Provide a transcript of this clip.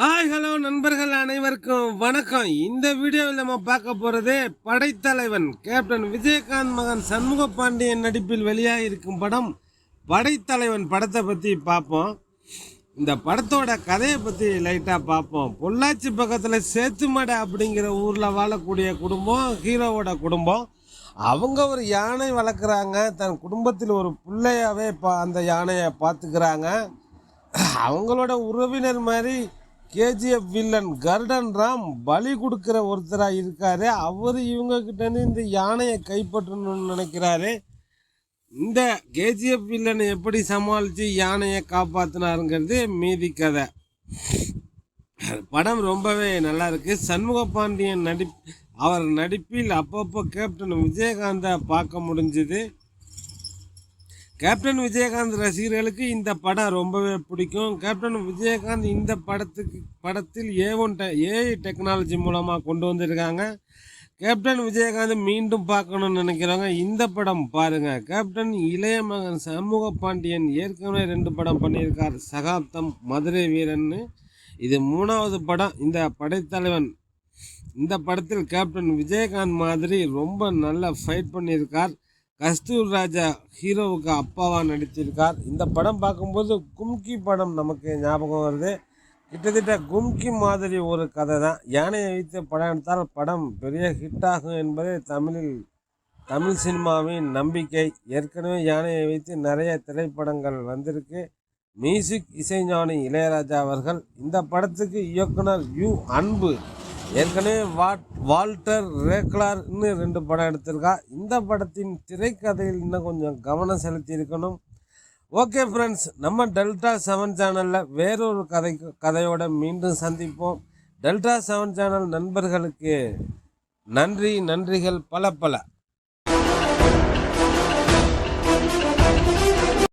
Hi hello நண்பர்கள் அனைவருக்கும் வணக்கம். இந்த வீடியோவில் நம்ம பார்க்க போகிறது படைத்தலைவன் கேப்டன் விஜயகாந்த் மகன் சண்முக பாண்டியன் நடிப்பில் வெளியாக இருக்கும் படம் படைத்தலைவன் படத்தை பற்றி பார்ப்போம். இந்த படத்தோட கதையை பற்றி லைட்டாக பார்ப்போம். பொள்ளாச்சி பக்கத்தில் சேத்துமடை அப்படிங்கிற ஊரில் வாழக்கூடிய குடும்பம் ஹீரோவோட குடும்பம். அவங்க ஒரு யானை வளர்க்குறாங்க. தன் குடும்பத்தில் ஒரு பிள்ளையாவே அந்த யானையை பார்த்துக்கிறாங்க. அவங்களோட உறவினர் மாதிரி கேஜிஎஃப் வில்லன் கர்டன் ராம் பலி கொடுக்குற ஒருத்தராக இருக்காரு. அவர் இவங்ககிட்டேருந்து இந்த யானையை கைப்பற்றணும்னு நினைக்கிறாரு. இந்த கேஜிஎஃப் வில்லனை எப்படி சமாளித்து யானையை காப்பாற்றினாருங்கிறது மீதி கதை. படம் ரொம்பவே நல்லா இருக்குது. சண்முக பாண்டியன் அவர் நடிப்பில் அப்பப்போ கேப்டன் விஜயகாந்தை பார்க்க முடிஞ்சுது. கேப்டன் விஜயகாந்த் ரசிகர்களுக்கு இந்த படம் ரொம்பவே பிடிக்கும். கேப்டன் விஜயகாந்த் இந்த படத்தில் ஏஐ டெக்னாலஜி மூலமாக கொண்டு வந்திருக்காங்க. கேப்டன் விஜயகாந்த் மீண்டும் பார்க்கணும்னு நினைக்கிறவங்க இந்த படம் பாருங்கள். கேப்டன் இளைய மகன் சண்முக பாண்டியன் ஏற்கனவே 2 படம் பண்ணியிருக்கார். சகாப்தம், மதுரை வீரன்னு. இது 3வது படம். இந்த படைத்தலைவன் இந்த படத்தில் கேப்டன் விஜயகாந்த் மாதிரி ரொம்ப நல்லா ஃபைட் பண்ணியிருக்கார். கஸ்தூர் ராஜா ஹீரோவுக்கு அப்பாவாக நடிச்சிருக்கார். இந்த படம் பார்க்கும்போது கும்கி படம் நமக்கு ஞாபகம் வருது. கிட்டத்தட்ட கும்கி மாதிரி ஒரு கதை தான். யானையை வைத்து படம் எடுத்தால் படம் பெரிய ஹிட் ஆகும் என்பது தமிழ் சினிமாவின் நம்பிக்கை. ஏற்கனவே யானையை வைத்து நிறைய திரைப்படங்கள் வந்திருக்கு. மியூசிக் இசைஞானி இளையராஜா அவர்கள். இந்த படத்துக்கு இயக்குனர் அன்பு ஏற்கனவே வால்டர் ரேக்லார்னு 2 படம் எடுத்திருக்கா. இந்த படத்தின் திரைக்கதையில் இன்னும் கொஞ்சம் கவனம் செலுத்தி இருக்கணும். ஓகே ஃப்ரெண்ட்ஸ், நம்ம டெல்டா 7 சேனலில் வேறொரு கதையோட மீண்டும் சந்திப்போம். டெல்டா 7 சேனல் நண்பர்களுக்கு நன்றிகள் பல.